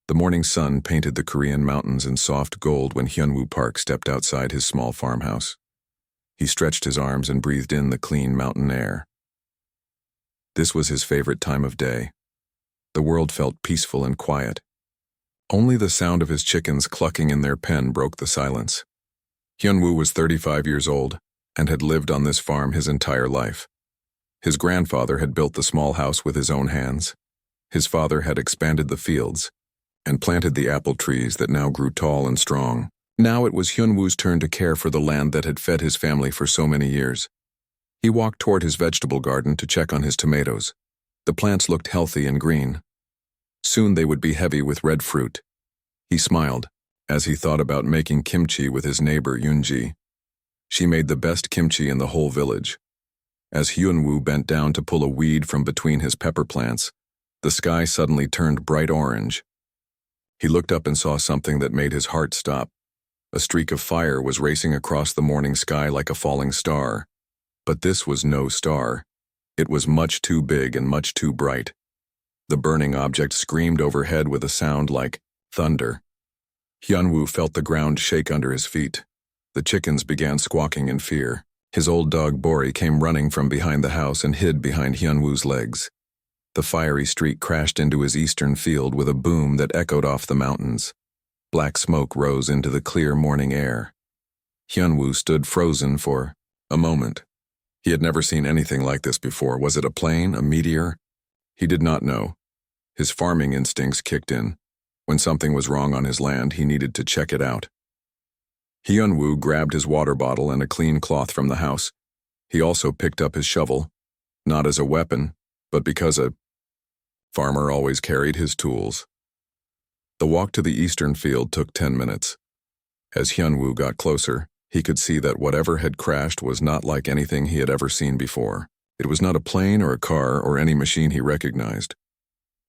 The morning sun painted the Korean mountains in soft gold when Hyunwoo Park stepped outside his small farmhouse. He stretched his arms and breathed in the clean mountain air. This was his favorite time of day. The world felt peaceful and quiet. Only the sound of his chickens clucking in their pen broke the silence. Hyunwoo was 35 years old and had lived on this farm his entire life. His grandfather had built the small house with his own hands. His father had expanded the fields and planted the apple trees that now grew tall and strong. Now it was Hyunwoo's turn to care for the land that had fed his family for so many years. He walked toward his vegetable garden to check on his tomatoes. The plants looked healthy and green. Soon they would be heavy with red fruit. He smiled as he thought about making kimchi with his neighbor Yoonji. She made the best kimchi in the whole village. As Hyunwoo bent down to pull a weed from between his pepper plants, the sky suddenly turned bright orange. He looked up and saw something that made his heart stop. A streak of fire was racing across the morning sky like a falling star. But this was no star. It was much too big and much too bright. The burning object screamed overhead with a sound like thunder. Hyunwoo felt the ground shake under his feet. The chickens began squawking in fear. His old dog Bori came running from behind the house and hid behind Hyunwoo's legs. The fiery streak crashed into his eastern field with a boom that echoed off the mountains. Black smoke rose into the clear morning air. Hyunwoo stood frozen for a moment. He had never seen anything like this before. Was it a plane, a meteor? He did not know. His farming instincts kicked in. When something was wrong on his land, he needed to check it out. Hyunwoo grabbed his water bottle and a clean cloth from the house. He also picked up his shovel, not as a weapon, but because a farmer always carried his tools. The walk to the eastern field took 10 minutes. As Hyunwoo got closer, he could see that whatever had crashed was not like anything he had ever seen before. It was not a plane or a car or any machine he recognized.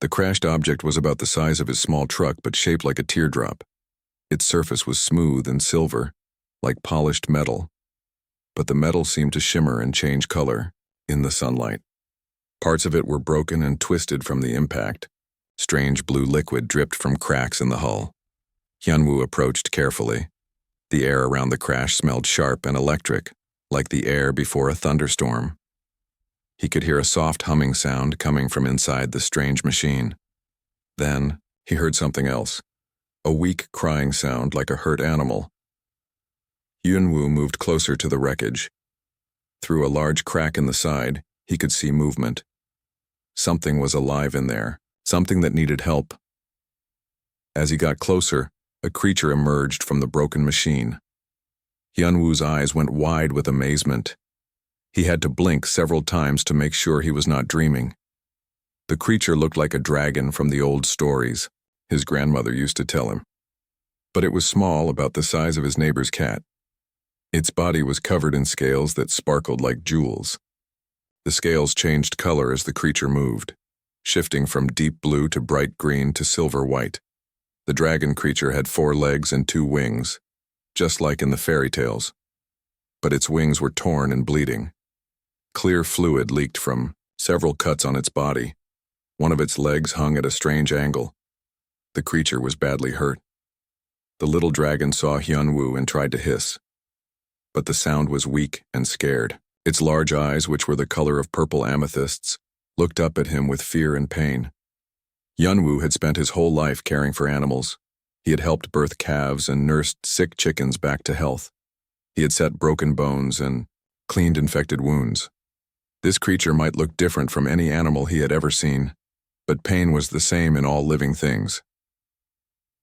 The crashed object was about the size of his small truck but shaped like a teardrop. Its surface was smooth and silver, like polished metal. But the metal seemed to shimmer and change color in the sunlight. Parts of it were broken and twisted from the impact. Strange blue liquid dripped from cracks in the hull. Hyunwoo approached carefully. The air around the crash smelled sharp and electric, like the air before a thunderstorm. He could hear a soft humming sound coming from inside the strange machine. Then, he heard something else, a weak crying sound like a hurt animal. Hyunwoo moved closer to the wreckage. Through a large crack in the side, he could see movement. Something was alive in there, something that needed help. As he got closer, a creature emerged from the broken machine. Hyunwoo's eyes went wide with amazement. He had to blink several times to make sure he was not dreaming. The creature looked like a dragon from the old stories his grandmother used to tell him. But it was small, about the size of his neighbor's cat. Its body was covered in scales that sparkled like jewels. The scales changed color as the creature moved, shifting from deep blue to bright green to silver white. The dragon creature had 4 legs and 2 wings, just like in the fairy tales. But its wings were torn and bleeding. Clear fluid leaked from several cuts on its body. One of its legs hung at a strange angle. The creature was badly hurt. The little dragon saw Hyunwoo and tried to hiss. But the sound was weak and scared. Its large eyes, which were the color of purple amethysts, looked up at him with fear and pain. Hyunwoo had spent his whole life caring for animals. He had helped birth calves and nursed sick chickens back to health. He had set broken bones and cleaned infected wounds. This creature might look different from any animal he had ever seen, but pain was the same in all living things.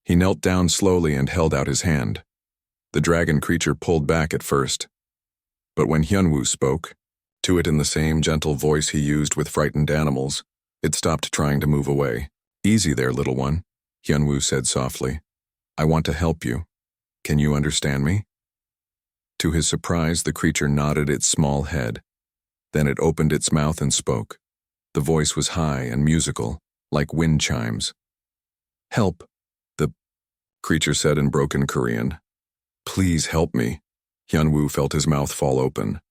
He knelt down slowly and held out his hand. The dragon creature pulled back at first. But when Hyunwoo spoke, to it in the same gentle voice he used with frightened animals, it stopped trying to move away. "Easy there, little one," Hyunwoo said softly. "I want to help you. Can you understand me?" To his surprise, the creature nodded its small head. Then it opened its mouth and spoke. The voice was high and musical, like wind chimes. "Help," the creature said in broken Korean. "Please help me." Hyunwoo felt his mouth fall open.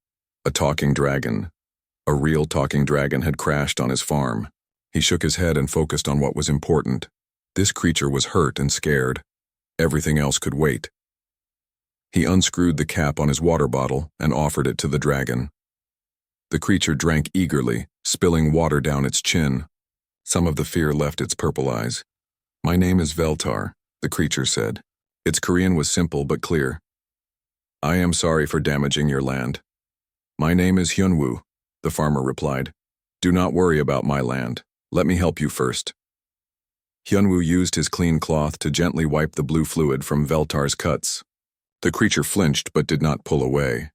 A talking dragon, a real talking dragon, had crashed on his farm. He shook his head and focused on what was important. This creature was hurt and scared. Everything else could wait. He unscrewed the cap on his water bottle and offered it to the dragon. The creature drank eagerly, spilling water down its chin. Some of the fear left its purple eyes. "My name is Veltar," the creature said. Its Korean was simple but clear. "I am sorry for damaging your land." "My name is Hyunwoo," the farmer replied. "Do not worry about my land. Let me help you first." Hyunwoo used his clean cloth to gently wipe the blue fluid from Veltar's cuts. The creature flinched but did not pull away.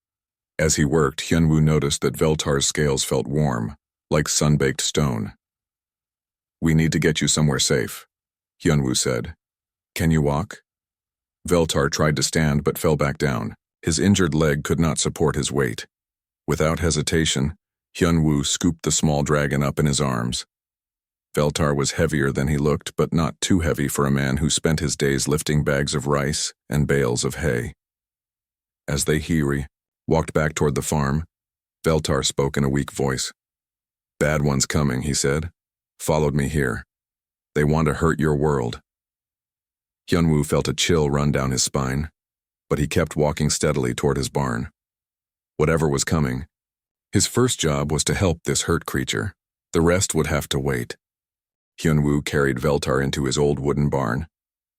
As he worked, Hyunwoo noticed that Veltar's scales felt warm, like sun-baked stone. "We need to get you somewhere safe," Hyunwoo said. "Can you walk?" Veltar tried to stand but fell back down. His injured leg could not support his weight. Without hesitation, Hyunwoo scooped the small dragon up in his arms. Veltar was heavier than he looked, but not too heavy for a man who spent his days lifting bags of rice and bales of hay. As they walked back toward the farm, Veltar spoke in a weak voice. "Bad one's coming," he said. "Followed me here. They want to hurt your world." Hyunwoo felt a chill run down his spine, but he kept walking steadily toward his barn. Whatever was coming, his first job was to help this hurt creature. The rest would have to wait. Hyunwoo carried Veltar into his old wooden barn.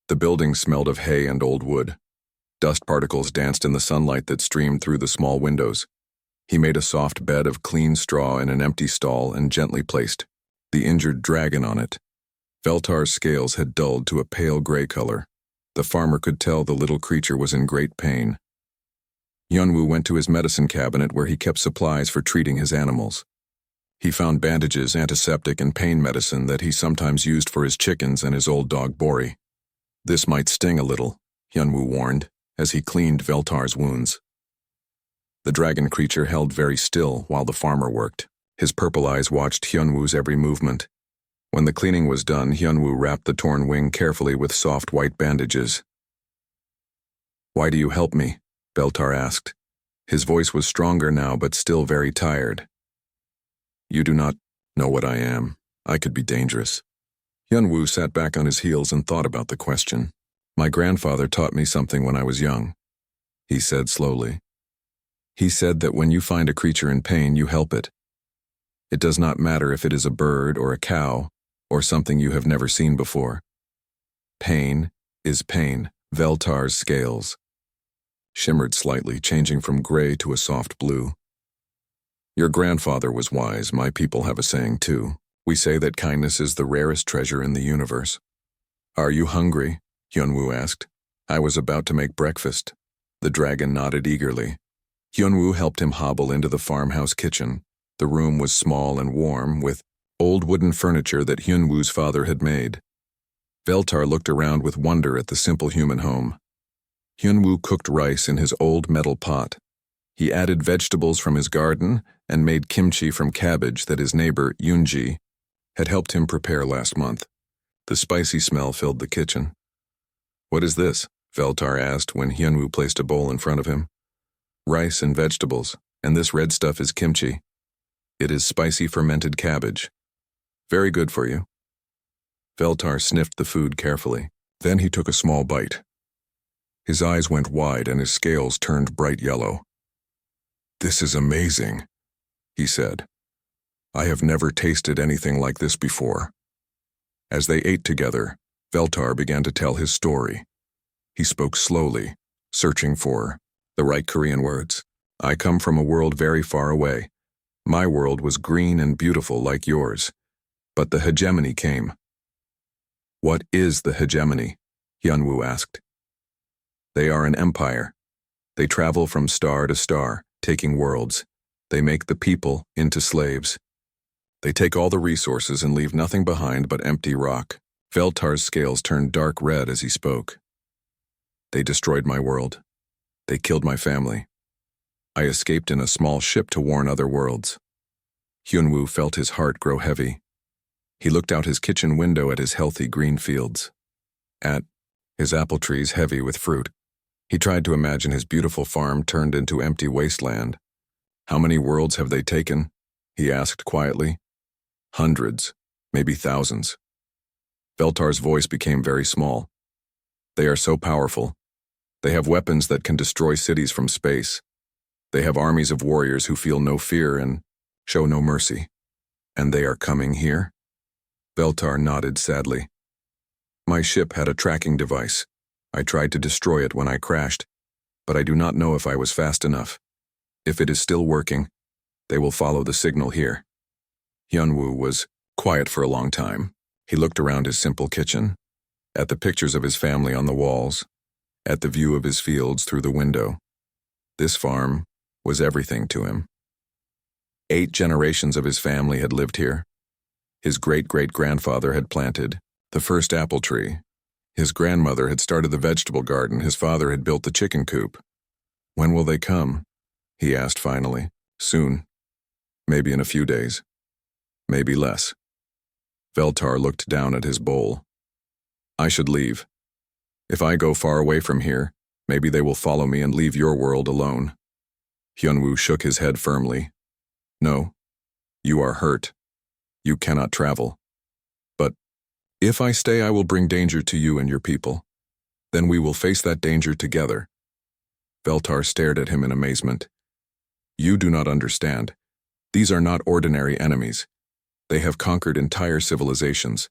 The building smelled of hay and old wood. Dust particles danced in the sunlight that streamed through the small windows. He made a soft bed of clean straw in an empty stall and gently placed the injured dragon on it. Veltar's scales had dulled to a pale gray color. The farmer could tell the little creature was in great pain. Hyunwoo went to his medicine cabinet where he kept supplies for treating his animals. He found bandages, antiseptic, and pain medicine that he sometimes used for his chickens and his old dog Bori. "This might sting a little," Hyunwoo warned, as he cleaned Veltar's wounds. The dragon creature held very still while the farmer worked. His purple eyes watched Hyunwoo's every movement. When the cleaning was done, Hyunwoo wrapped the torn wing carefully with soft white bandages. "Why do you help me?" Veltar asked. His voice was stronger now, but still very tired. "You do not know what I am. I could be dangerous." Hyunwoo sat back on his heels and thought about the question. "My grandfather taught me something when I was young," he said slowly. "He said that when you find a creature in pain, you help it. It does not matter if it is a bird or a cow or something you have never seen before. Pain is pain." Veltar's scales shimmered slightly, changing from gray to a soft blue. "Your grandfather was wise. My people have a saying too. We say that kindness is the rarest treasure in the universe." "Are you hungry?" Hyunwoo asked. "I was about to make breakfast." The dragon nodded eagerly. Hyunwoo helped him hobble into the farmhouse kitchen. The room was small and warm, with old wooden furniture that Hyunwoo's father had made. Veltar looked around with wonder at the simple human home. Hyunwoo cooked rice in his old metal pot. He added vegetables from his garden and made kimchi from cabbage that his neighbor, Yoonji, had helped him prepare last month. The spicy smell filled the kitchen. "What is this?" Veltar asked when Hyunwoo placed a bowl in front of him. "Rice and vegetables, and this red stuff is kimchi. It is spicy fermented cabbage. Very good for you." Veltar sniffed the food carefully. Then he took a small bite. His eyes went wide and his scales turned bright yellow. "This is amazing," he said. "I have never tasted anything like this before." As they ate together, Veltar began to tell his story. He spoke slowly, searching for the right Korean words. "I come from a world very far away. My world was green and beautiful like yours. But the hegemony came." "What is the hegemony?" Hyunwoo asked. "They are an empire. They travel from star to star, taking worlds. They make the people into slaves. They take all the resources and leave nothing behind but empty rock." Veltar's scales turned dark red as he spoke. "They destroyed my world. They killed my family. I escaped in a small ship to warn other worlds." Hyunwoo felt his heart grow heavy. He looked out his kitchen window at his healthy green fields, at his apple trees heavy with fruit. He tried to imagine his beautiful farm turned into empty wasteland. "How many worlds have they taken?" he asked quietly. "Hundreds, maybe thousands." Veltar's voice became very small. They are so powerful. They have weapons that can destroy cities from space. They have armies of warriors who feel no fear and show no mercy. And they are coming here? Veltar nodded sadly. My ship had a tracking device. I tried to destroy it when I crashed, but I do not know if I was fast enough. If it is still working, they will follow the signal here. Hyunwoo was quiet for a long time. He looked around his simple kitchen, at the pictures of his family on the walls, at the view of his fields through the window. This farm was everything to him. 8 generations of his family had lived here. His great-great-grandfather had planted the first apple tree. His grandmother had started the vegetable garden. His father had built the chicken coop. When will they come? He asked finally. Soon. Maybe in a few days. Maybe less. Veltar looked down at his bowl. I should leave. If I go far away from here, maybe they will follow me and leave your world alone. Hyunwoo shook his head firmly. No. You are hurt. You cannot travel. But if I stay, I will bring danger to you and your people. Then we will face that danger together. Veltar stared at him in amazement. You do not understand. These are not ordinary enemies. They have conquered entire civilizations.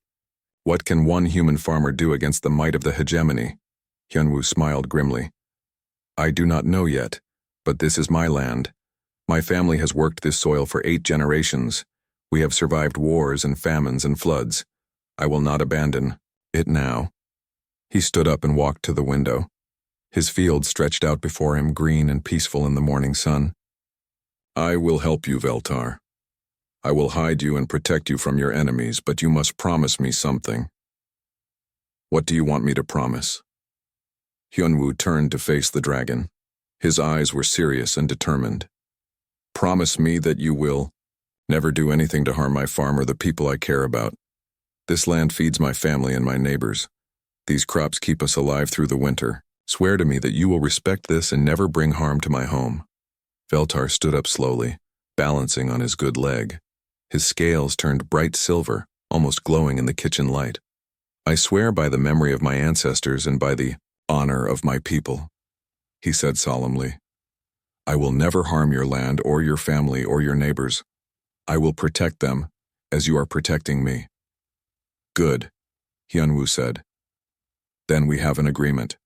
What can one human farmer do against the might of the hegemony? Hyunwoo smiled grimly. I do not know yet, but this is my land. My family has worked this soil for 8 generations. We have survived wars and famines and floods. I will not abandon it now. He stood up and walked to the window. His field stretched out before him, green and peaceful in the morning sun. I will help you, Veltar. I will hide you and protect you from your enemies, but you must promise me something. What do you want me to promise? Hyunwoo turned to face the dragon. His eyes were serious and determined. Promise me that you will never do anything to harm my farm or the people I care about. This land feeds my family and my neighbors. These crops keep us alive through the winter. Swear to me that you will respect this and never bring harm to my home. Veltar stood up slowly, balancing on his good leg. His scales turned bright silver, almost glowing in the kitchen light. I swear by the memory of my ancestors and by the honor of my people, he said solemnly. I will never harm your land or your family or your neighbors. I will protect them as you are protecting me. Good, Hyunwoo said. Then we have an agreement.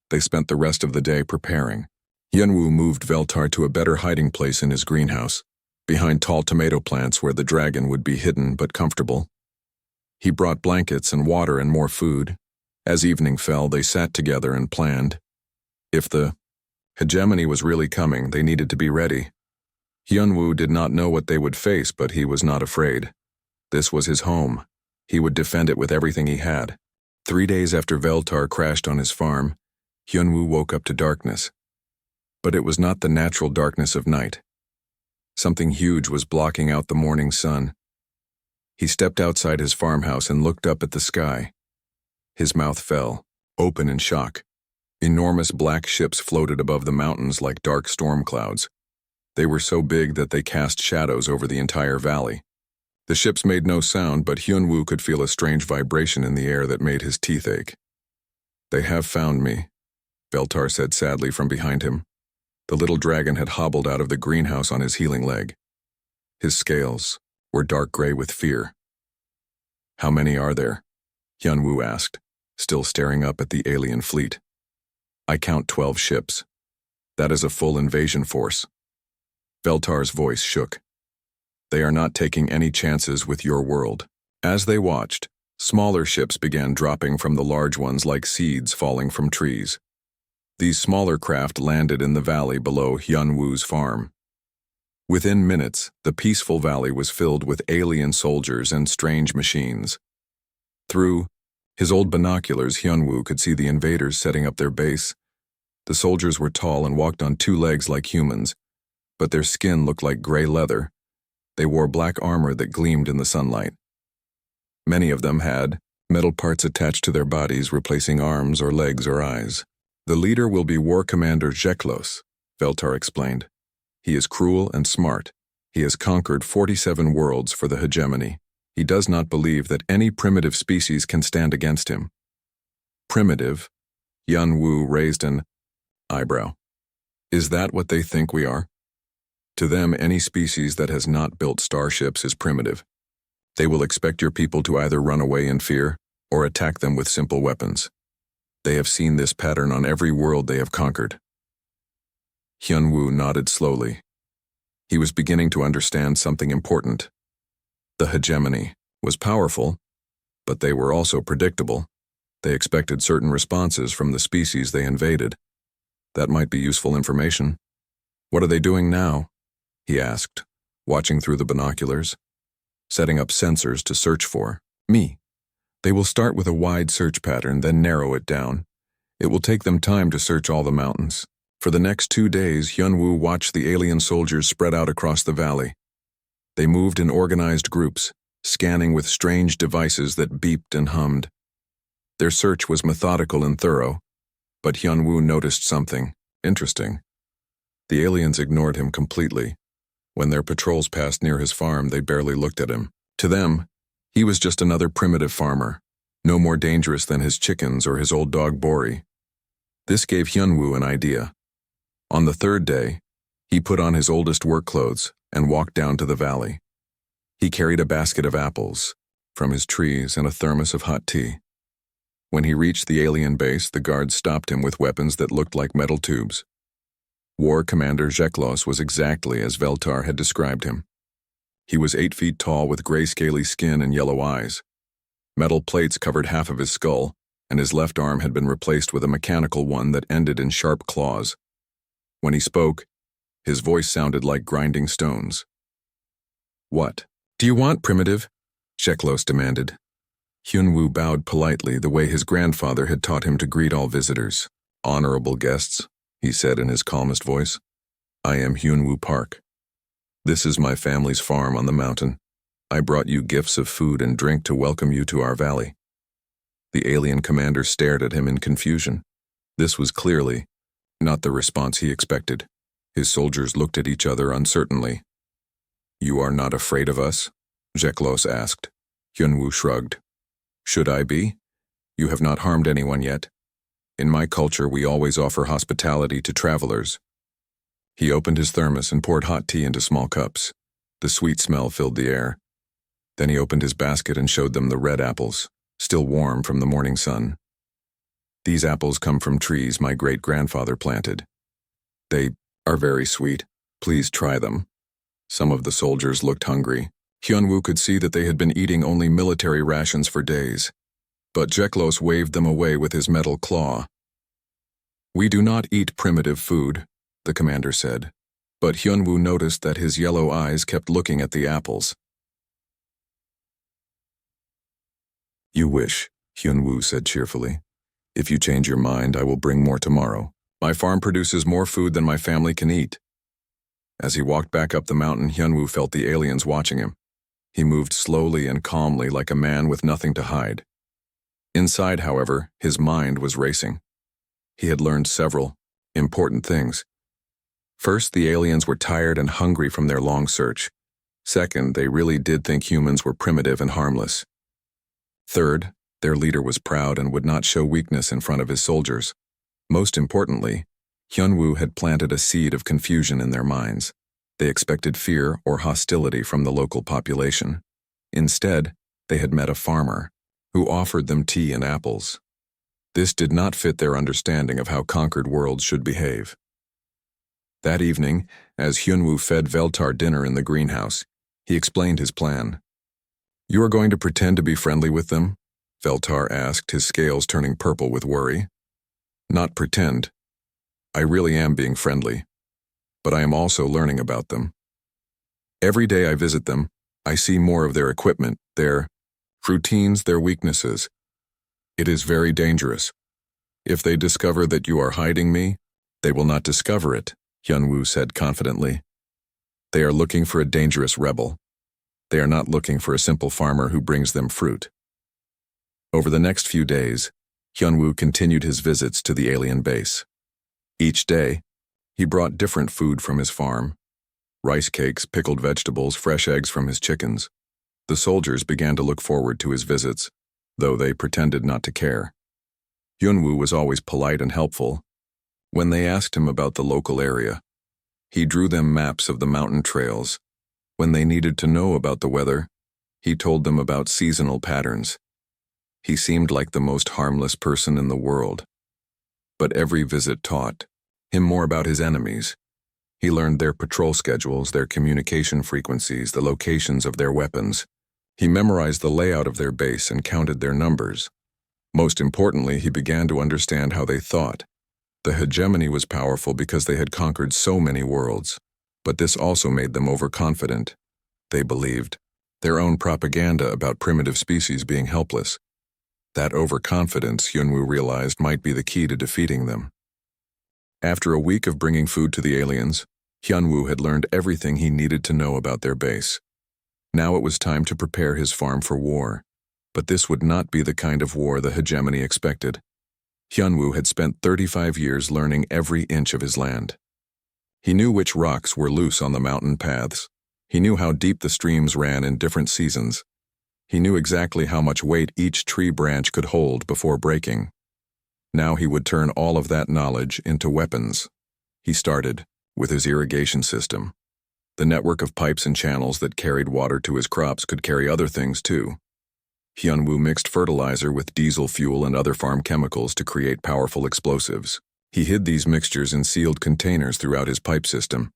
They spent the rest of the day preparing. Hyunwoo moved Veltar to a better hiding place in his greenhouse, behind tall tomato plants where the dragon would be hidden but comfortable. He brought blankets and water and more food. As evening fell, they sat together and planned. If the hegemony was really coming, they needed to be ready. Hyunwoo did not know what they would face, but he was not afraid. This was his home. He would defend it with everything he had. 3 days after Veltar crashed on his farm, Hyunwoo woke up to darkness. But it was not the natural darkness of night. Something huge was blocking out the morning sun. He stepped outside his farmhouse and looked up at the sky. His mouth fell, open in shock. Enormous black ships floated above the mountains like dark storm clouds. They were so big that they cast shadows over the entire valley. The ships made no sound, but Hyunwoo could feel a strange vibration in the air that made his teeth ache. They have found me, Veltar said sadly from behind him. The little dragon had hobbled out of the greenhouse on his healing leg. His scales were dark gray with fear. How many are there? Hyunwoo asked, still staring up at the alien fleet. I count 12 ships. That is a full invasion force. Veltar's voice shook. They are not taking any chances with your world. As they watched, smaller ships began dropping from the large ones like seeds falling from trees. These smaller craft landed in the valley below Hyunwoo's farm. Within minutes, the peaceful valley was filled with alien soldiers and strange machines. Through his old binoculars, Hyunwoo could see the invaders setting up their base. The soldiers were tall and walked on 2 legs like humans, but their skin looked like gray leather. They wore black armor that gleamed in the sunlight. Many of them had metal parts attached to their bodies, replacing arms or legs or eyes. The leader will be War Commander Jeklos, Veltar explained. He is cruel and smart. He has conquered 47 worlds for the hegemony. He does not believe that any primitive species can stand against him. Primitive? Hyun-woo raised an eyebrow. Is that what they think we are? To them, any species that has not built starships is primitive. They will expect your people to either run away in fear or attack them with simple weapons. They have seen this pattern on every world they have conquered. Hyun-woo nodded slowly. He was beginning to understand something important. The hegemony was powerful, but they were also predictable. They expected certain responses from the species they invaded. That might be useful information. What are they doing now? He asked, watching through the binoculars. Setting up sensors to search for me. They will start with a wide search pattern, then narrow it down. It will take them time to search all the mountains. For the next 2 days, Hyun-woo watched the alien soldiers spread out across the valley. They moved in organized groups, scanning with strange devices that beeped and hummed. Their search was methodical and thorough, but Hyun-woo noticed something interesting. The aliens ignored him completely. When their patrols passed near his farm, they barely looked at him. To them, he was just another primitive farmer, no more dangerous than his chickens or his old dog Bori. This gave Hyun-woo an idea. On the 3rd day, he put on his oldest work clothes and walked down to the valley. He carried a basket of apples from his trees and a thermos of hot tea. When he reached the alien base, the guards stopped him with weapons that looked like metal tubes. War Commander Jeklos was exactly as Veltar had described him. He was 8 feet tall with gray scaly skin and yellow eyes. Metal plates covered half of his skull, and his left arm had been replaced with a mechanical one that ended in sharp claws. When he spoke, his voice sounded like grinding stones. What do you want, primitive? Jeklos demanded. Hyun-woo bowed politely the way his grandfather had taught him to greet all visitors. Honorable guests, he said in his calmest voice. I am Hyun-woo Park. This is my family's farm on the mountain. I brought you gifts of food and drink to welcome you to our valley. The alien commander stared at him in confusion. This was clearly not the response he expected. His soldiers looked at each other uncertainly. You are not afraid of us? Jeklos asked. Hyun-woo shrugged. Should I be? You have not harmed anyone yet. In my culture, we always offer hospitality to travelers. He opened his thermos and poured hot tea into small cups. The sweet smell filled the air. Then he opened his basket and showed them the red apples, still warm from the morning sun. These apples come from trees my great-grandfather planted. They are very sweet. Please try them. Some of the soldiers looked hungry. Hyun-woo could see that they had been eating only military rations for days. But Jeklos waved them away with his metal claw. We do not eat primitive food, the commander said. But Hyun-woo noticed that his yellow eyes kept looking at the apples. You wish, Hyun-woo said cheerfully. If you change your mind, I will bring more tomorrow. My farm produces more food than my family can eat. As he walked back up the mountain, Hyun-woo felt the aliens watching him. He moved slowly and calmly like a man with nothing to hide. Inside, however, his mind was racing. He had learned several important things. First, the aliens were tired and hungry from their long search. Second, they really did think humans were primitive and harmless. Third, their leader was proud and would not show weakness in front of his soldiers. Most importantly, Hyun-woo had planted a seed of confusion in their minds. They expected fear or hostility from the local population. Instead, they had met a farmer who offered them tea and apples. This did not fit their understanding of how conquered worlds should behave. That evening, as Hyun-woo fed Veltar dinner in the greenhouse, he explained his plan. You are going to pretend to be friendly with them? Veltar asked, his scales turning purple with worry. Not pretend. I really am being friendly, but I am also learning about them. Every day I visit them, I see more of their equipment, their routines, their weaknesses. It is very dangerous. If they discover that you are hiding me, they will not discover it, Hyun-woo said confidently. They are looking for a dangerous rebel. They are not looking for a simple farmer who brings them fruit. Over the next few days, Hyun-woo continued his visits to the alien base. Each day, he brought different food from his farm: rice cakes, pickled vegetables, fresh eggs from his chickens. The soldiers began to look forward to his visits, though they pretended not to care. Hyunwoo was always polite and helpful. When they asked him about the local area, he drew them maps of the mountain trails. When they needed to know about the weather, he told them about seasonal patterns. He seemed like the most harmless person in the world. But every visit taught him more about his enemies. He learned their patrol schedules, their communication frequencies, the locations of their weapons. He memorized the layout of their base and counted their numbers. Most importantly, he began to understand how they thought. The hegemony was powerful because they had conquered so many worlds, but this also made them overconfident. They believed their own propaganda about primitive species being helpless. That overconfidence, Hyunwoo realized, might be the key to defeating them. After a week of bringing food to the aliens, Hyunwoo had learned everything he needed to know about their base. Now it was time to prepare his farm for war. But this would not be the kind of war the hegemony expected. Hyunwoo had spent 35 years learning every inch of his land. He knew which rocks were loose on the mountain paths. He knew how deep the streams ran in different seasons. He knew exactly how much weight each tree branch could hold before breaking. Now he would turn all of that knowledge into weapons. He started with his irrigation system. The network of pipes and channels that carried water to his crops could carry other things too. Hyunwoo mixed fertilizer with diesel fuel and other farm chemicals to create powerful explosives. He hid these mixtures in sealed containers throughout his pipe system.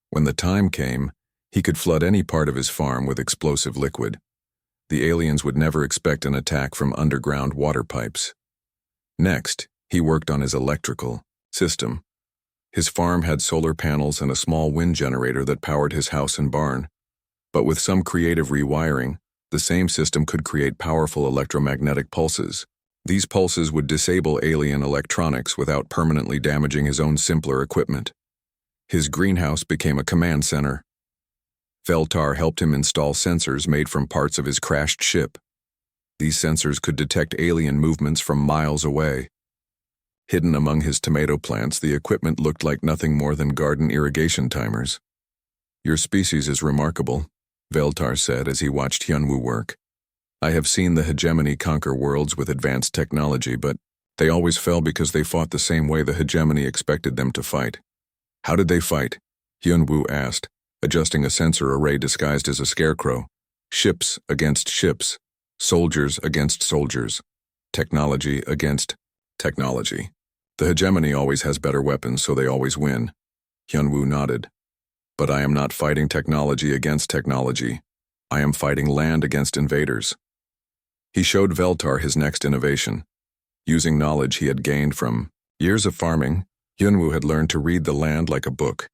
When the time came, he could flood any part of his farm with explosive liquid. The aliens would never expect an attack from underground water pipes. Next, he worked on his electrical system. His farm had solar panels and a small wind generator that powered his house and barn. But with some creative rewiring, the same system could create powerful electromagnetic pulses. These pulses would disable alien electronics without permanently damaging his own simpler equipment. His greenhouse became a command center. Veltar helped him install sensors made from parts of his crashed ship. These sensors could detect alien movements from miles away. Hidden among his tomato plants, the equipment looked like nothing more than garden irrigation timers. "Your species is remarkable," Veltar said as he watched Hyunwoo work. "I have seen the hegemony conquer worlds with advanced technology, but they always fell because they fought the same way the hegemony expected them to fight." "How did they fight?" Hyunwoo asked, adjusting a sensor array disguised as a scarecrow. "Ships against ships, soldiers against soldiers, technology against technology. The hegemony always has better weapons, so they always win." Hyunwoo nodded. "But I am not fighting technology against technology. I am fighting land against invaders." He showed Veltar his next innovation. Using knowledge he had gained from years of farming, Hyunwoo had learned to read the land like a book.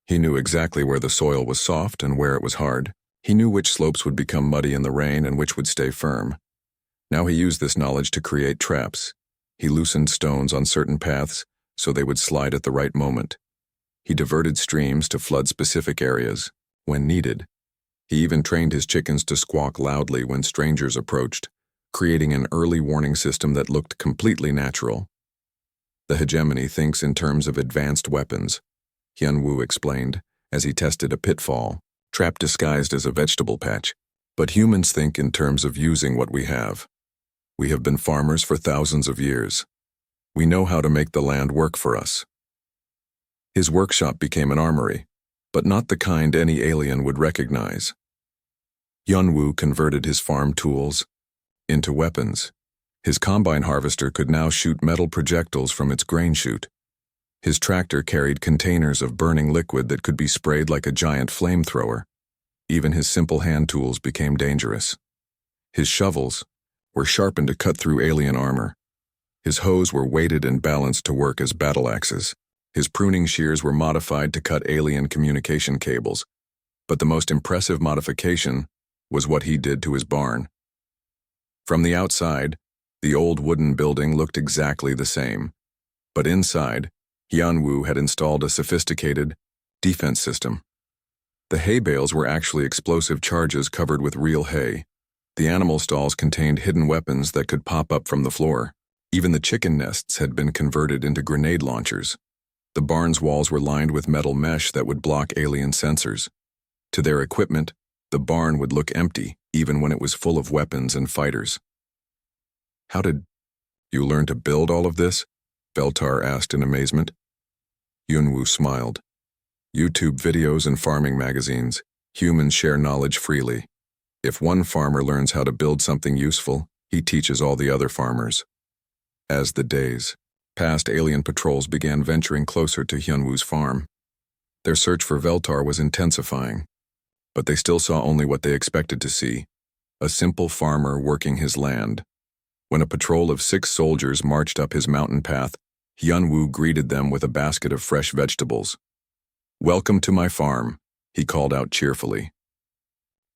He knew exactly where the soil was soft and where it was hard. He knew which slopes would become muddy in the rain and which would stay firm. Now he used this knowledge to create traps. He loosened stones on certain paths so they would slide at the right moment. He diverted streams to flood specific areas when needed. He even trained his chickens to squawk loudly when strangers approached, creating an early warning system that looked completely natural. "The hegemony thinks in terms of advanced weapons," Hyunwoo explained as he tested a pitfall, trap disguised as a vegetable patch. "But humans think in terms of using what we have. We have been farmers for thousands of years. We know how to make the land work for us." His workshop became an armory, but not the kind any alien would recognize. Hyunwoo converted his farm tools into weapons. His combine harvester could now shoot metal projectiles from its grain chute. His tractor carried containers of burning liquid that could be sprayed like a giant flamethrower. Even his simple hand tools became dangerous. His shovels were sharpened to cut through alien armor. His hoes were weighted and balanced to work as battle axes. His pruning shears were modified to cut alien communication cables. But the most impressive modification was what he did to his barn. From the outside, the old wooden building looked exactly the same. But inside, Hyunwoo had installed a sophisticated defense system. The hay bales were actually explosive charges covered with real hay. The animal stalls contained hidden weapons that could pop up from the floor. Even the chicken nests had been converted into grenade launchers. The barn's walls were lined with metal mesh that would block alien sensors. To their equipment, the barn would look empty, even when it was full of weapons and fighters. "How did you learn to build all of this?" Veltar asked in amazement. Yunwu smiled. "YouTube videos and farming magazines. Humans share knowledge freely. If one farmer learns how to build something useful, he teaches all the other farmers." As the days passed, alien patrols began venturing closer to Hyunwoo's farm. Their search for Veltar was intensifying, but they still saw only what they expected to see: a simple farmer working his land. When a patrol of 6 soldiers marched up his mountain path, Hyunwoo greeted them with a basket of fresh vegetables. "Welcome to my farm," he called out cheerfully.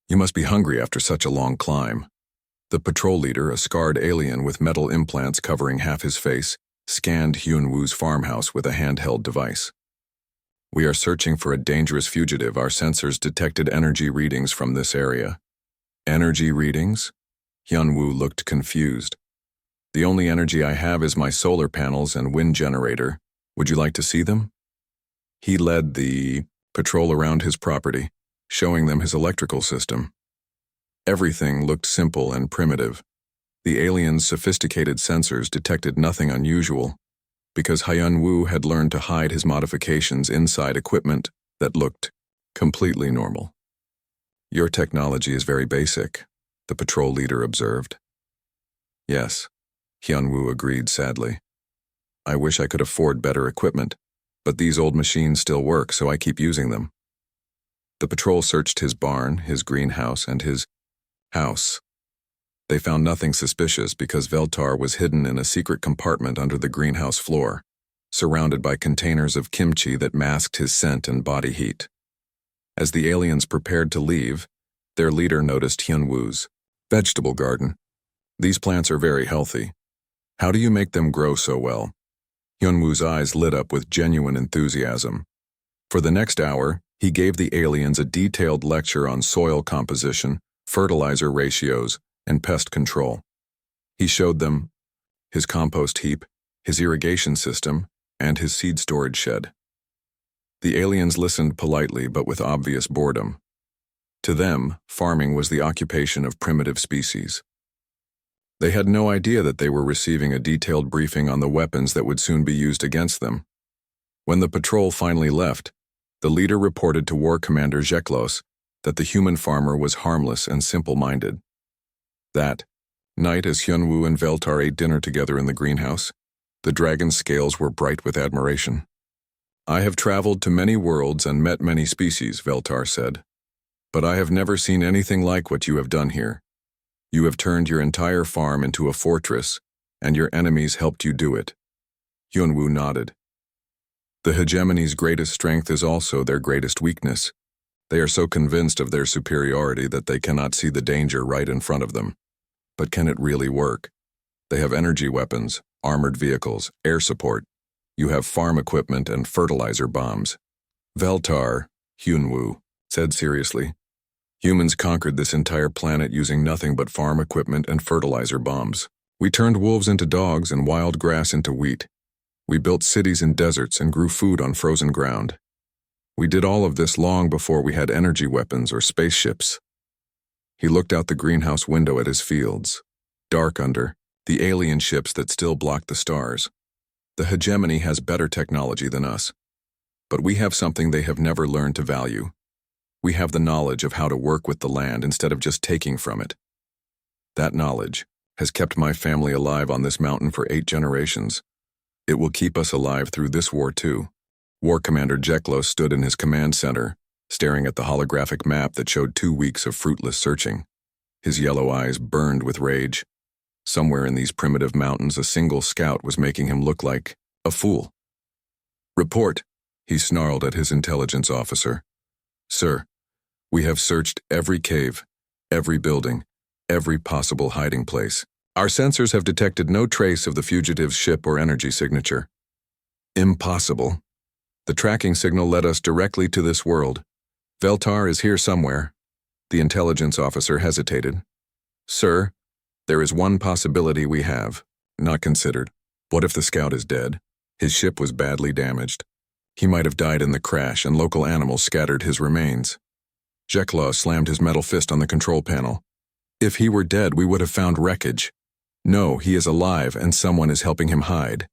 "You must be hungry after such a long climb." The patrol leader, a scarred alien with metal implants covering half his face, scanned Hyunwoo's farmhouse with a handheld device. "We are searching for a dangerous fugitive. Our sensors detected energy readings from this area." "Energy readings?" Hyunwoo looked confused. "The only energy I have is my solar panels and wind generator. Would you like to see them?" He led the patrol around his property, showing them his electrical system. Everything looked simple and primitive. The aliens' sophisticated sensors detected nothing unusual, because Hyunwoo had learned to hide his modifications inside equipment that looked completely normal. "Your technology is very basic," the patrol leader observed. "Yes," Hyunwoo agreed sadly. "I wish I could afford better equipment, but these old machines still work, so I keep using them." The patrol searched his barn, his greenhouse, and his house. They found nothing suspicious because Veltar was hidden in a secret compartment under the greenhouse floor, surrounded by containers of kimchi that masked his scent and body heat. As the aliens prepared to leave, their leader noticed Hyunwoo's vegetable garden. "These plants are very healthy. How do you make them grow so well?" Hyunwoo's eyes lit up with genuine enthusiasm. For the next hour, he gave the aliens a detailed lecture on soil composition, fertilizer ratios, and pest control. He showed them his compost heap, his irrigation system, and his seed storage shed. The aliens listened politely but with obvious boredom. To them, farming was the occupation of primitive species. They had no idea that they were receiving a detailed briefing on the weapons that would soon be used against them. When the patrol finally left, the leader reported to War Commander Jeklos that the human farmer was harmless and simple-minded. That night, as Hyunwoo and Veltar ate dinner together in the greenhouse, the dragon's scales were bright with admiration. "I have traveled to many worlds and met many species," Veltar said, "but I have never seen anything like what you have done here. You have turned your entire farm into a fortress, and your enemies helped you do it." Hyunwoo nodded. "The hegemony's greatest strength is also their greatest weakness. They are so convinced of their superiority that they cannot see the danger right in front of them. But can it really work? They have energy weapons, armored vehicles, air support. You have farm equipment and fertilizer bombs." "Veltar," Hyunwoo said seriously, "humans conquered this entire planet using nothing but farm equipment and fertilizer bombs. We turned wolves into dogs and wild grass into wheat. We built cities in deserts and grew food on frozen ground. We did all of this long before we had energy weapons or spaceships." He looked out the greenhouse window at his fields, dark under the alien ships that still blocked the stars. "The hegemony has better technology than us, but we have something they have never learned to value. We have the knowledge of how to work with the land instead of just taking from it. That knowledge has kept my family alive on this mountain for 8 generations. It will keep us alive through this war too." War Commander Jeklos stood in his command center, staring at the holographic map that showed 2 weeks of fruitless searching. His yellow eyes burned with rage. Somewhere in these primitive mountains, a single scout was making him look like a fool. "Report," he snarled at his intelligence officer. "Sir, we have searched every cave, every building, every possible hiding place. Our sensors have detected no trace of the fugitive's ship or energy signature." "Impossible. The tracking signal led us directly to this world. Veltar is here somewhere." The intelligence officer hesitated. "Sir, there is one possibility we have not considered. What if the scout is dead? His ship was badly damaged. He might have died in the crash and local animals scattered his remains." Jekla slammed his metal fist on the control panel. If he were dead, we would have found wreckage. No, he is alive and someone is helping him hide.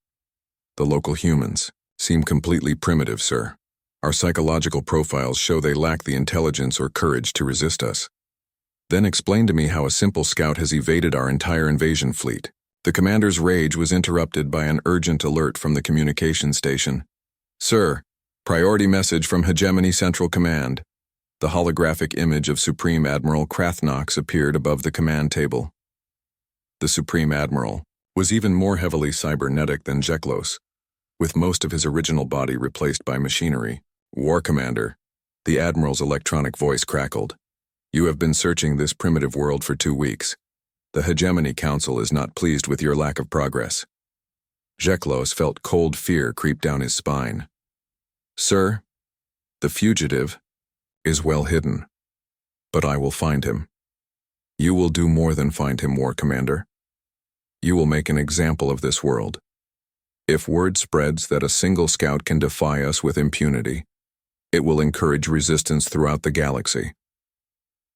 The local humans seem completely primitive, sir. Our psychological profiles show they lack the intelligence or courage to resist us. Then explain to me how a simple scout has evaded our entire invasion fleet. The commander's rage was interrupted by an urgent alert from the communication station. Sir, priority message from Hegemony Central Command. The holographic image of Supreme Admiral Krathnox appeared above the command table. The Supreme Admiral was even more heavily cybernetic than Jeklos, with most of his original body replaced by machinery. War Commander, the Admiral's electronic voice crackled. You have been searching this primitive world for 2 weeks. The Hegemony Council is not pleased with your lack of progress. Jeklos felt cold fear creep down his spine. Sir, the fugitive is well hidden, but I will find him. You will do more than find him, War Commander. You will make an example of this world. If word spreads that a single scout can defy us with impunity, it will encourage resistance throughout the galaxy.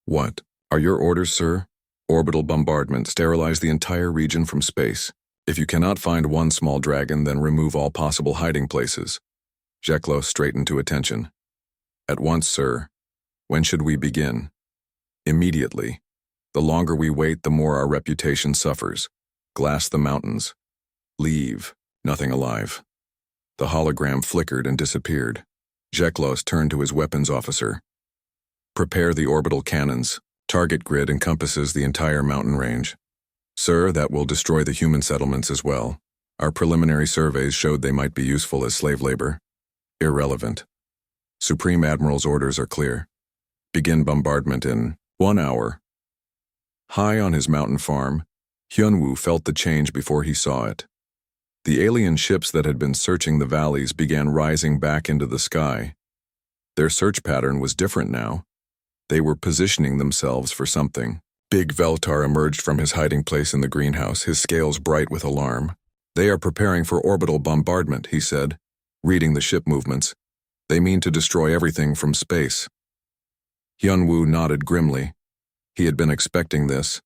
What are your orders, sir? Orbital bombardment, sterilize the entire region from space. If you cannot find one small dragon, then remove all possible hiding places. Jeklos straightened to attention. At once, sir. When should we begin? Immediately. The longer we wait, the more our reputation suffers. Glass the mountains. Leave. Nothing alive. The hologram flickered and disappeared. Jeklos turned to his weapons officer. Prepare the orbital cannons. Target grid encompasses the entire mountain range. Sir, that will destroy the human settlements as well. Our preliminary surveys showed they might be useful as slave labor. Irrelevant. Supreme Admiral's orders are clear. Begin bombardment in 1 hour. High on his mountain farm, Hyunwoo felt the change before he saw it. The alien ships that had been searching the valleys began rising back into the sky. Their search pattern was different now. They were positioning themselves for something. Big Veltar emerged from his hiding place in the greenhouse, his scales bright with alarm. They are preparing for orbital bombardment, he said, reading the ship movements. They mean to destroy everything from space. Hyunwoo nodded grimly. He had been expecting this.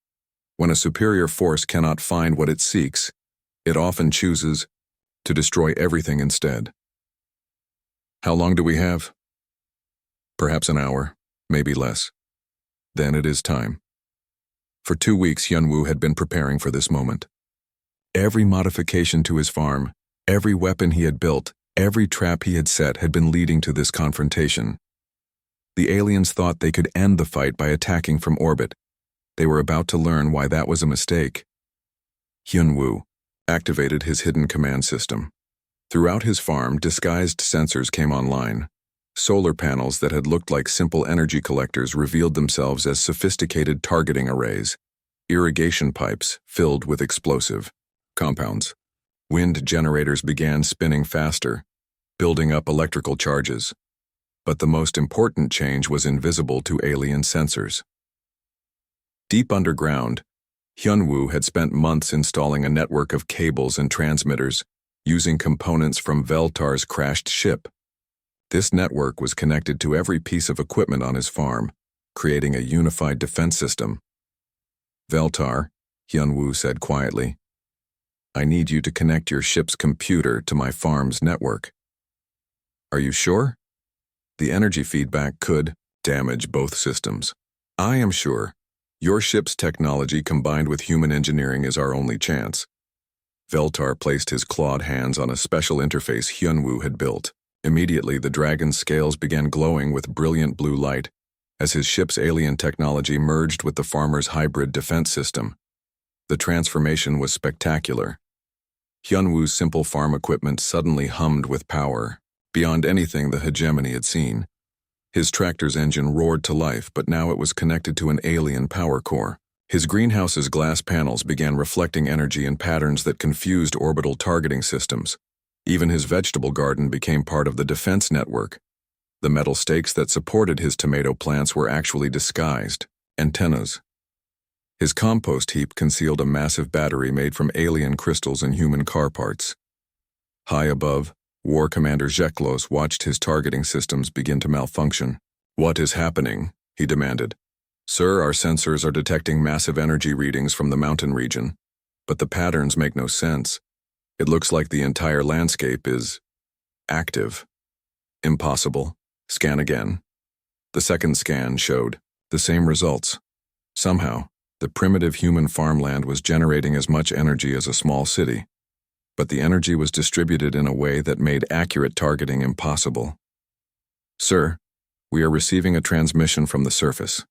When a superior force cannot find what it seeks, it often chooses to destroy everything instead. How long do we have? Perhaps an hour, maybe less. Then it is time. For 2 weeks, Hyunwoo had been preparing for this moment. Every modification to his farm, every weapon he had built, every trap he had set had been leading to this confrontation. The aliens thought they could end the fight by attacking from orbit. They were about to learn why that was a mistake. Hyunwoo activated his hidden command system. Throughout his farm, disguised sensors came online. Solar panels that had looked like simple energy collectors revealed themselves as sophisticated targeting arrays. Irrigation pipes filled with explosive compounds. Wind generators began spinning faster, building up electrical charges. But the most important change was invisible to alien sensors. Deep underground, Hyunwoo had spent months installing a network of cables and transmitters, using components from Veltar's crashed ship. This network was connected to every piece of equipment on his farm, creating a unified defense system. Veltar, Hyunwoo said quietly, I need you to connect your ship's computer to my farm's network. Are you sure? The energy feedback could damage both systems. I am sure. Your ship's technology combined with human engineering is our only chance. Veltar placed his clawed hands on a special interface Hyunwoo had built. Immediately, the dragon's scales began glowing with brilliant blue light as his ship's alien technology merged with the farmer's hybrid defense system. The transformation was spectacular. Hyunwoo's simple farm equipment suddenly hummed with power, beyond anything the hegemony had seen. His tractor's engine roared to life, but now it was connected to an alien power core. His greenhouse's glass panels began reflecting energy in patterns that confused orbital targeting systems. Even his vegetable garden became part of the defense network. The metal stakes that supported his tomato plants were actually disguised antennas. His compost heap concealed a massive battery made from alien crystals and human car parts. High above, War Commander Jeklos watched his targeting systems begin to malfunction. What is happening? He demanded. Sir, our sensors are detecting massive energy readings from the mountain region, but the patterns make no sense. It looks like the entire landscape is active. Impossible. Scan again. The second scan showed the same results. Somehow, the primitive human farmland was generating as much energy as a small city, but the energy was distributed in a way that made accurate targeting impossible. Sir, we are receiving a transmission from the surface.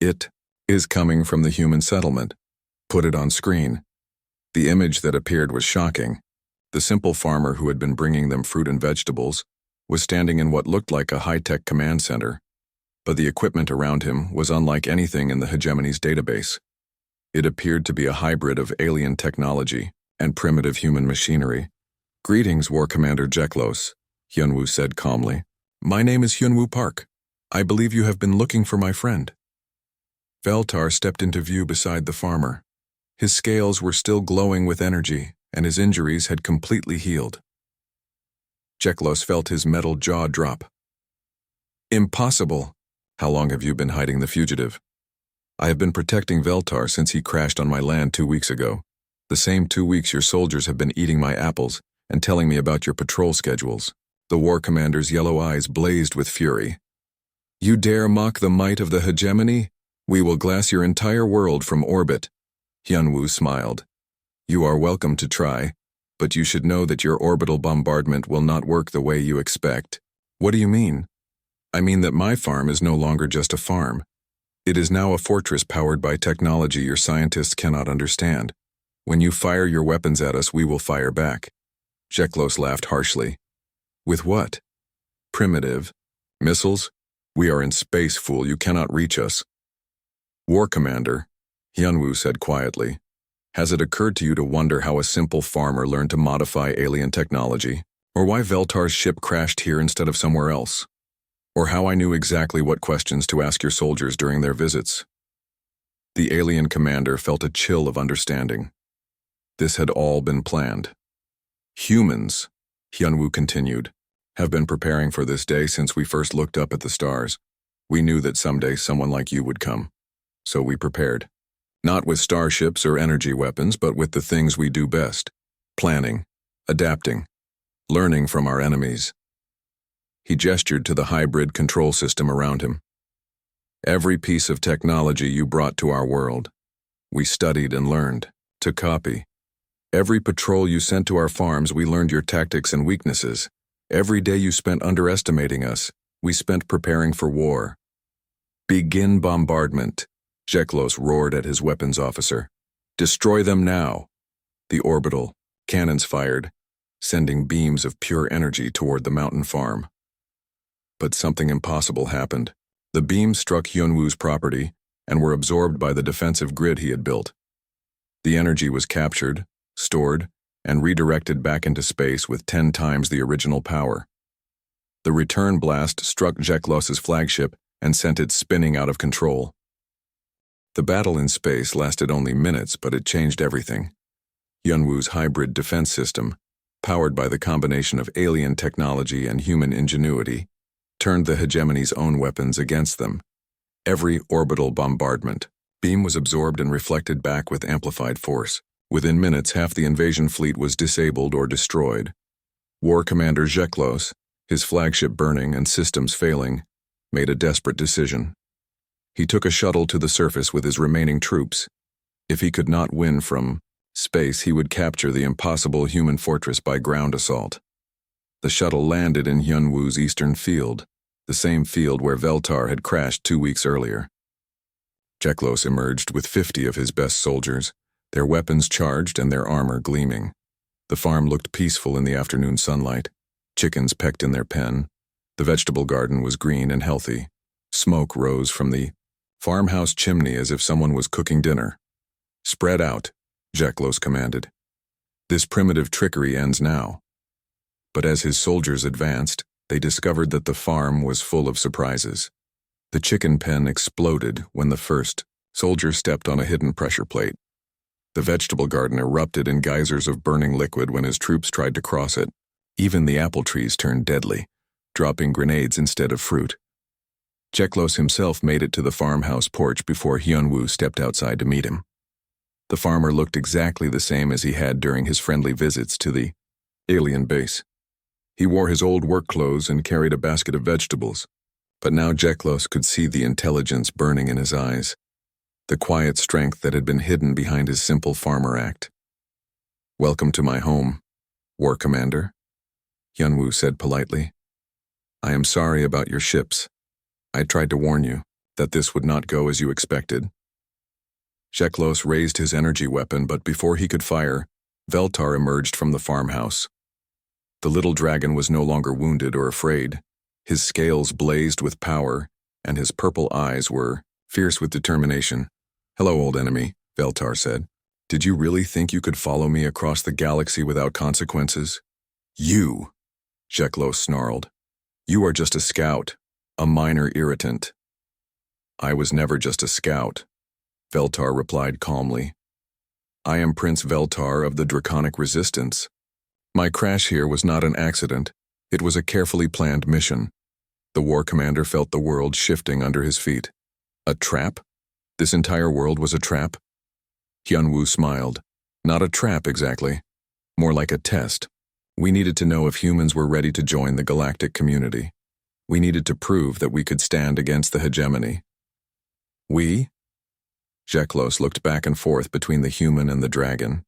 It is coming from the human settlement. Put it on screen. The image that appeared was shocking. The simple farmer who had been bringing them fruit and vegetables was standing in what looked like a high-tech command center, but the equipment around him was unlike anything in the hegemony's database. It appeared to be a hybrid of alien technology and primitive human machinery. Greetings, War Commander Jeklos, Hyunwoo said calmly. My name is Hyunwoo Park. I believe you have been looking for my friend. Veltar stepped into view beside the farmer. His scales were still glowing with energy, and his injuries had completely healed. Jeklos felt his metal jaw drop. Impossible! How long have you been hiding the fugitive? I have been protecting Veltar since he crashed on my land 2 weeks ago. The same 2 weeks your soldiers have been eating my apples and telling me about your patrol schedules. The war commander's yellow eyes blazed with fury. You dare mock the might of the hegemony? We will glass your entire world from orbit. Hyunwoo smiled. You are welcome to try, but you should know that your orbital bombardment will not work the way you expect. What do you mean? I mean that my farm is no longer just a farm. It is now a fortress powered by technology your scientists cannot understand. When you fire your weapons at us, we will fire back. Jeklos laughed harshly. With what? Primitive. Missiles? We are in space, fool. You cannot reach us. War Commander, Hyunwoo said quietly, has it occurred to you to wonder how a simple farmer learned to modify alien technology? Or why Veltar's ship crashed here instead of somewhere else? Or how I knew exactly what questions to ask your soldiers during their visits? The alien commander felt a chill of understanding. This had all been planned. Humans, Hyunwoo continued, have been preparing for this day since we first looked up at the stars. We knew that someday someone like you would come. So we prepared. Not with starships or energy weapons, but with the things we do best. Planning, adapting, learning from our enemies. He gestured to the hybrid control system around him. Every piece of technology you brought to our world, we studied and learned to copy. Every patrol you sent to our farms, we learned your tactics and weaknesses. Every day you spent underestimating us, we spent preparing for war. Begin bombardment. Jeklos roared at his weapons officer. Destroy them now. The orbital cannons fired, sending beams of pure energy toward the mountain farm. But something impossible happened. The beams struck Hyunwoo's property and were absorbed by the defensive grid he had built. The energy was captured, stored, and redirected back into space with 10 times the original power. The return blast struck Jeklos's flagship and sent it spinning out of control. The battle in space lasted only minutes, but it changed everything. Hyunwoo's hybrid defense system, powered by the combination of alien technology and human ingenuity, turned the hegemony's own weapons against them. Every orbital bombardment beam was absorbed and reflected back with amplified force. Within minutes, half the invasion fleet was disabled or destroyed. War Commander Jeklos, his flagship burning and systems failing, made a desperate decision. He took a shuttle to the surface with his remaining troops. If he could not win from space, he would capture the impossible human fortress by ground assault. The shuttle landed in Hyunwoo's eastern field, the same field where Veltar had crashed 2 weeks earlier. Jeklos emerged with 50 of his best soldiers, their weapons charged and their armor gleaming. The farm looked peaceful in the afternoon sunlight. Chickens pecked in their pen. The vegetable garden was green and healthy. Smoke rose from the farmhouse chimney as if someone was cooking dinner. Spread out, Jeklos commanded. This primitive trickery ends now. But as his soldiers advanced, they discovered that the farm was full of surprises. The chicken pen exploded when the first soldier stepped on a hidden pressure plate. The vegetable garden erupted in geysers of burning liquid when his troops tried to cross it. Even the apple trees turned deadly, dropping grenades instead of fruit. Jeklos himself made it to the farmhouse porch before Hyunwoo stepped outside to meet him. The farmer looked exactly the same as he had during his friendly visits to the alien base. He wore his old work clothes and carried a basket of vegetables, but now Jeklos could see the intelligence burning in his eyes, the quiet strength that had been hidden behind his simple farmer act. "Welcome to my home, War Commander," Hyunwoo said politely. "I am sorry about your ships. I tried to warn you that this would not go as you expected." Jeklos raised his energy weapon, but before he could fire, Veltar emerged from the farmhouse. The little dragon was no longer wounded or afraid. His scales blazed with power, and his purple eyes were fierce with determination. "Hello, old enemy," Veltar said. "Did you really think you could follow me across the galaxy without consequences?" "You," Jeklos snarled. "You are just a scout, a minor irritant." "I was never just a scout," Veltar replied calmly. "I am Prince Veltar of the Draconic Resistance. My crash here was not an accident. It was a carefully planned mission." The war commander felt the world shifting under his feet. A trap? This entire world was a trap? Hyunwoo smiled. Not a trap exactly. More like a test. We needed to know if humans were ready to join the galactic community. We needed to prove that we could stand against the hegemony. "We?" Jeklos looked back and forth between the human and the dragon.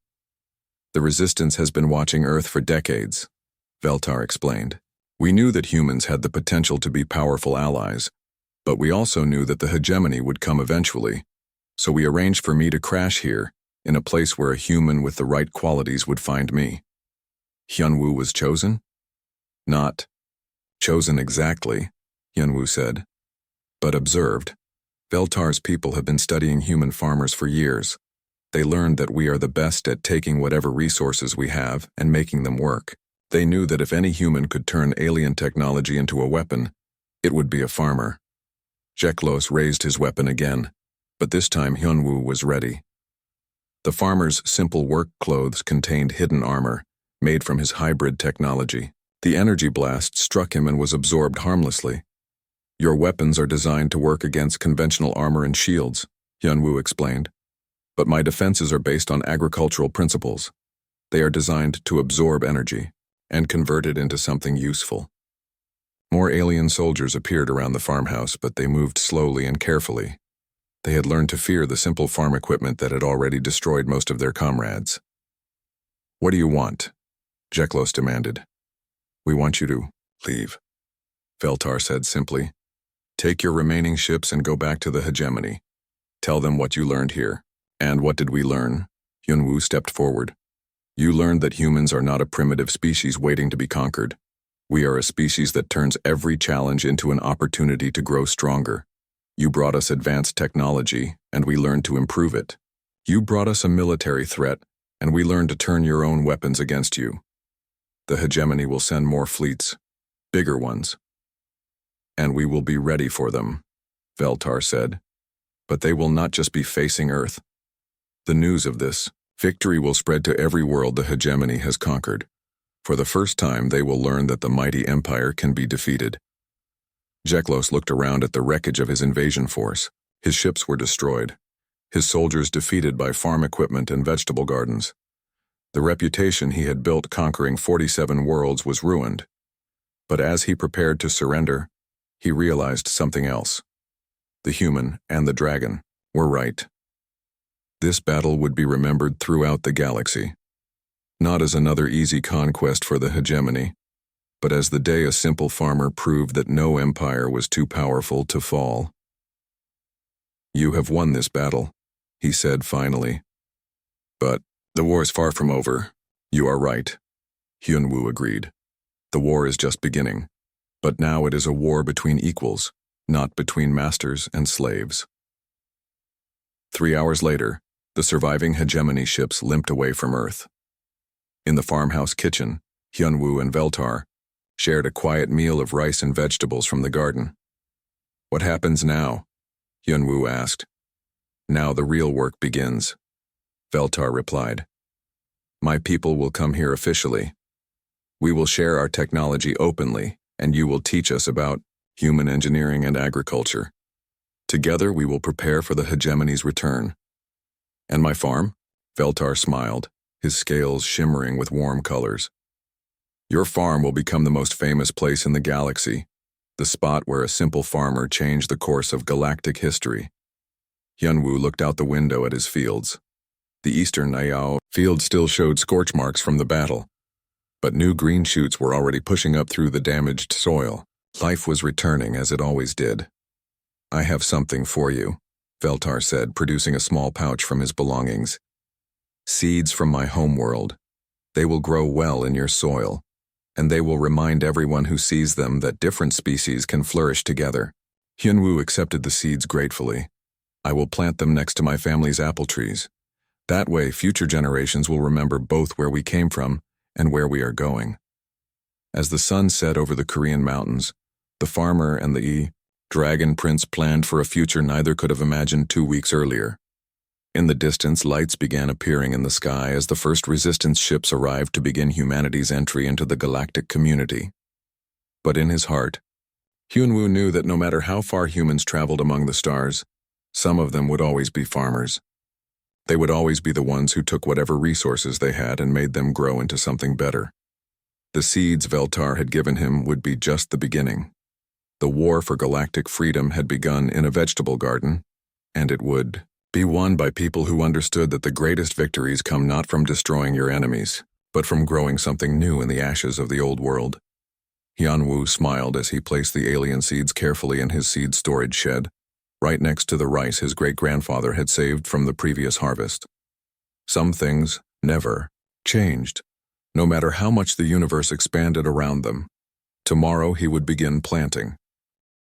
"The Resistance has been watching Earth for decades," Veltar explained. "We knew that humans had the potential to be powerful allies, but we also knew that the hegemony would come eventually, so we arranged for me to crash here, in a place where a human with the right qualities would find me." Hyunwoo was chosen? "Not chosen exactly," Hyunwoo said, "but observed. Veltar's people have been studying human farmers for years. They learned that we are the best at taking whatever resources we have and making them work. They knew that if any human could turn alien technology into a weapon, it would be a farmer." Jeklos raised his weapon again, but this time Hyunwoo was ready. The farmer's simple work clothes contained hidden armor, made from his hybrid technology. The energy blast struck him and was absorbed harmlessly. "Your weapons are designed to work against conventional armor and shields," Hyunwoo explained. "But my defenses are based on agricultural principles. They are designed to absorb energy and convert it into something useful." More alien soldiers appeared around the farmhouse, but they moved slowly and carefully. They had learned to fear the simple farm equipment that had already destroyed most of their comrades. "What do you want?" Jeklos demanded. "We want you to leave," Veltar said simply. "Take your remaining ships and go back to the hegemony. Tell them what you learned here." "And what did we learn?" Hyunwoo stepped forward. "You learned that humans are not a primitive species waiting to be conquered. We are a species that turns every challenge into an opportunity to grow stronger. You brought us advanced technology, and we learned to improve it. You brought us a military threat, and we learned to turn your own weapons against you. The hegemony will send more fleets, bigger ones. And we will be ready for them," Veltar said. "But they will not just be facing Earth. The news of this victory will spread to every world the hegemony has conquered. For the first time, they will learn that the mighty empire can be defeated." Jeklos looked around at the wreckage of his invasion force. His ships were destroyed, his soldiers defeated by farm equipment and vegetable gardens. The reputation he had built conquering 47 worlds was ruined. But as he prepared to surrender, he realized something else. The human and the dragon were right. This battle would be remembered throughout the galaxy, not as another easy conquest for the hegemony, but as the day a simple farmer proved that no empire was too powerful to fall. "You have won this battle," he said finally. "But the war is far from over." "You are right," Hyunwoo agreed. "The war is just beginning, but now it is a war between equals, not between masters and slaves." 3 hours later, the surviving hegemony ships limped away from Earth. In the farmhouse kitchen, Hyunwoo and Veltar shared a quiet meal of rice and vegetables from the garden. "What happens now?" Hyunwoo asked. "Now the real work begins," Veltar replied. "My people will come here officially. We will share our technology openly, and you will teach us about human engineering and agriculture. Together we will prepare for the hegemony's return. And my farm? Veltar smiled, his scales shimmering with warm colors. Your farm will become the most famous place in the galaxy, the spot where a simple farmer changed the course of galactic history. Hyunwoo looked out the window at his fields. The eastern Nayao field still showed scorch marks from the battle, but new green shoots were already pushing up through the damaged soil. Life was returning as it always did. I have something for you, Veltar said, producing a small pouch from his belongings. Seeds from my homeworld. They will grow well in your soil, and they will remind everyone who sees them that different species can flourish together. Hyunwoo accepted the seeds gratefully. I will plant them next to my family's apple trees. That way, future generations will remember both where we came from and where we are going. As the sun set over the Korean mountains, the farmer and the Dragon Prince planned for a future neither could have imagined 2 weeks earlier. In the distance, lights began appearing in the sky as the first resistance ships arrived to begin humanity's entry into the galactic community. But in his heart, Hyunwoo knew that no matter how far humans traveled among the stars, some of them would always be farmers. They would always be the ones who took whatever resources they had and made them grow into something better. The seeds Veltar had given him would be just the beginning. The war for galactic freedom had begun in a vegetable garden, and it would be won by people who understood that the greatest victories come not from destroying your enemies, but from growing something new in the ashes of the old world. Hyunwoo smiled as he placed the alien seeds carefully in his seed storage shed, right next to the rice his great-grandfather had saved from the previous harvest. Some things never changed, no matter how much the universe expanded around them. Tomorrow he would begin planting.